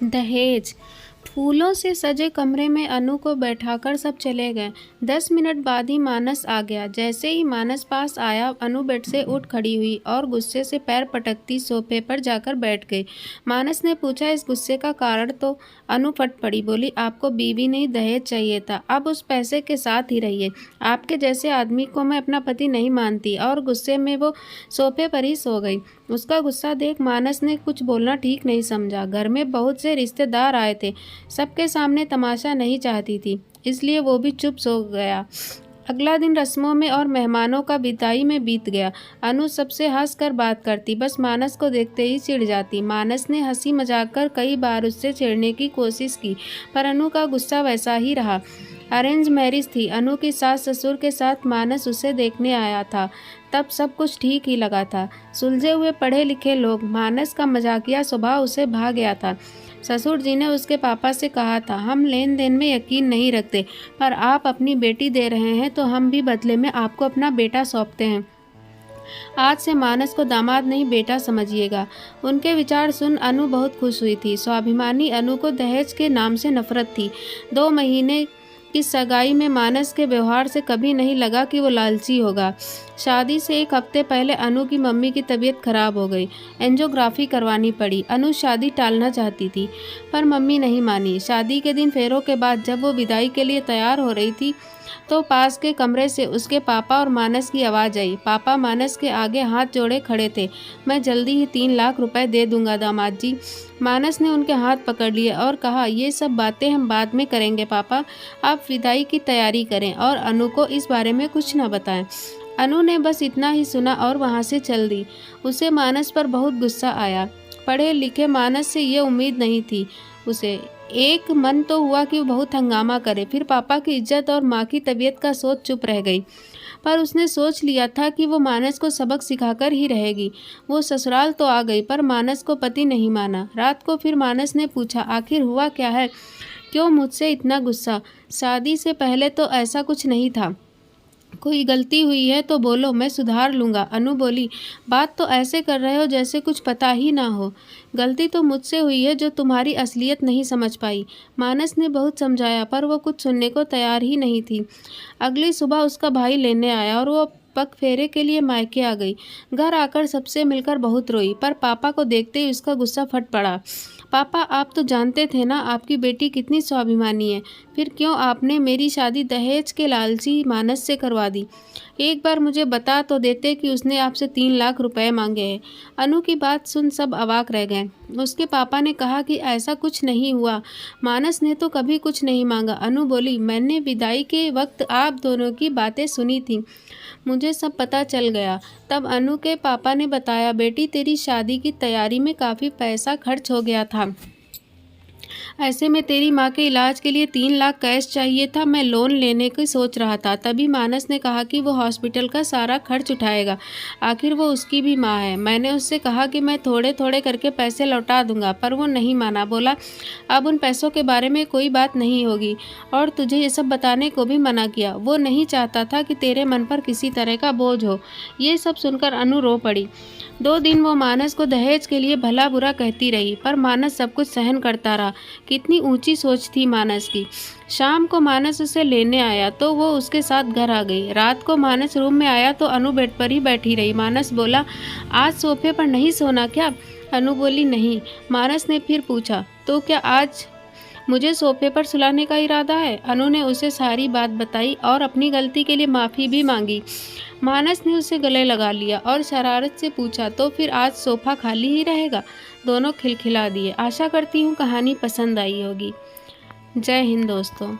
दहेज। फूलों से सजे कमरे में अनु को बैठाकर सब चले गए। 10 मिनट बाद ही मानस आ गया। जैसे ही मानस पास आया, अनु बेड से उठ खड़ी हुई और गुस्से से पैर पटकती सोफे पर जाकर बैठ गई। मानस ने पूछा, इस गुस्से का कारण? तो अनु फट पड़ी, बोली, आपको बीवी नहीं दहेज चाहिए था, अब उस पैसे के साथ ही रहिए। आपके जैसे आदमी को मैं अपना पति नहीं मानती। और गुस्से में वो सोफे पर ही सो गई। उसका गुस्सा देख मानस ने कुछ बोलना ठीक नहीं समझा। घर में बहुत से रिश्तेदार आए थे, सबके सामने तमाशा नहीं चाहती थी, इसलिए वो भी चुप सो गया। अगला दिन रस्मों में और मेहमानों का विदाई में बीत गया। अनु सबसे हंस कर बात करती, बस मानस को देखते ही चिढ़ जाती। मानस ने हंसी मजाक कर कई बार उससे चिढ़ने की कोशिश की, पर अनु का गुस्सा वैसा ही रहा। अरेंज मैरिज थी। अनु की सास ससुर के साथ मानस उसे देखने आया था। तब सब कुछ ठीक ही लगा था। सुलझे हुए पढ़े लिखे लोग। मानस का मजाकिया स्वभाव उसे भा गया था। ससुर जी ने उसके पापा से कहा था, हम लेन देन में यकीन नहीं रखते, पर आप अपनी बेटी दे रहे हैं तो हम भी बदले में आपको अपना बेटा सौंपते हैं। आज से मानस को दामाद नहीं बेटा समझिएगा। उनके विचार सुन अनु बहुत खुश हुई थी। स्वाभिमानी अनु को दहेज के नाम से नफरत थी। 2 महीने की सगाई में मानस के व्यवहार से कभी नहीं लगा कि वो लालची होगा। शादी से 1 हफ्ते पहले अनु की मम्मी की तबीयत खराब हो गई। एंजियोग्राफी करवानी पड़ी। अनु शादी टालना चाहती थी, पर मम्मी नहीं मानी। शादी के दिन फेरों के बाद जब वो विदाई के लिए तैयार हो रही थी, तो पास के कमरे से उसके पापा और मानस की आवाज़ आई। पापा मानस के आगे हाथ जोड़े खड़े थे। मैं जल्दी ही 3 लाख रुपए दे दूंगा दामाद जी। मानस ने उनके हाथ पकड़ लिए और कहा, ये सब बातें हम बाद में करेंगे पापा, आप विदाई की तैयारी करें और अनु को इस बारे में कुछ न बताएं। अनु ने बस इतना ही सुना और वहाँ से चल दी। उसे मानस पर बहुत गुस्सा आया। पढ़े लिखे मानस से ये उम्मीद नहीं थी उसे। एक मन तो हुआ कि वो बहुत हंगामा करे, फिर पापा की इज्जत और माँ की तबीयत का सोच चुप रह गई। पर उसने सोच लिया था कि वो मानस को सबक सिखाकर ही रहेगी। वो ससुराल तो आ गई, पर मानस को पति नहीं माना। रात को फिर मानस ने पूछा, आखिर हुआ क्या है, क्यों मुझसे इतना गुस्सा? शादी से पहले तो ऐसा कुछ नहीं था। कोई गलती हुई है तो बोलो, मैं सुधार लूँगा। अनु बोली, बात तो ऐसे कर रहे हो जैसे कुछ पता ही ना हो। गलती तो मुझसे हुई है जो तुम्हारी असलियत नहीं समझ पाई। मानस ने बहुत समझाया, पर वो कुछ सुनने को तैयार ही नहीं थी। अगली सुबह उसका भाई लेने आया और वो पग फेरे के लिए मायके आ गई। घर आकर सबसे मिलकर बहुत रोई, पर पापा को देखते ही उसका गुस्सा फट पड़ा। पापा, आप तो जानते थे ना आपकी बेटी कितनी स्वाभिमानी है, फिर क्यों आपने मेरी शादी दहेज के लालची मानस से करवा दी? एक बार मुझे बता तो देते कि उसने आपसे 3 लाख रुपए मांगे हैं। अनु की बात सुन सब अवाक रह गए। उसके पापा ने कहा कि ऐसा कुछ नहीं हुआ, मानस ने तो कभी कुछ नहीं मांगा। अनु बोली, मैंने विदाई के वक्त आप दोनों की बातें सुनी थी, मुझे सब पता चल गया। तब अनु के पापा ने बताया, बेटी तेरी शादी की तैयारी में काफ़ी पैसा खर्च हो गया था। ऐसे में तेरी माँ के इलाज के लिए 3 लाख कैश चाहिए था। मैं लोन लेने की सोच रहा था। तभी मानस ने कहा कि वो हॉस्पिटल का सारा खर्च उठाएगा, आखिर वो उसकी भी माँ है। मैंने उससे कहा कि मैं थोड़े थोड़े करके पैसे लौटा दूंगा, पर वो नहीं माना। बोला, अब उन पैसों के बारे में कोई बात नहीं होगी, और तुझे ये सब बताने को भी मना किया। वो नहीं चाहता था कि तेरे मन पर किसी तरह का बोझ हो। ये सब सुनकर अनु रो पड़ी। 2 दिन वो मानस को दहेज के लिए भला बुरा कहती रही, पर मानस सब कुछ सहन करता रहा। कितनी ऊंची सोच थी मानस की। शाम को मानस उसे लेने आया तो वो उसके साथ घर आ गई। रात को मानस रूम में आया तो अनु बेड पर ही बैठी रही। मानस बोला, आज सोफे पर नहीं सोना क्या? अनु बोली, नहीं। मानस ने फिर पूछा, तो क्या आज मुझे सोफे पर सुलाने का इरादा है? अनु ने उसे सारी बात बताई और अपनी गलती के लिए माफ़ी भी मांगी। मानस ने उसे गले लगा लिया और शरारत से पूछा, तो फिर आज सोफा खाली ही रहेगा? दोनों खिलखिला दिए। आशा करती हूँ कहानी पसंद आई होगी। जय हिंद दोस्तों।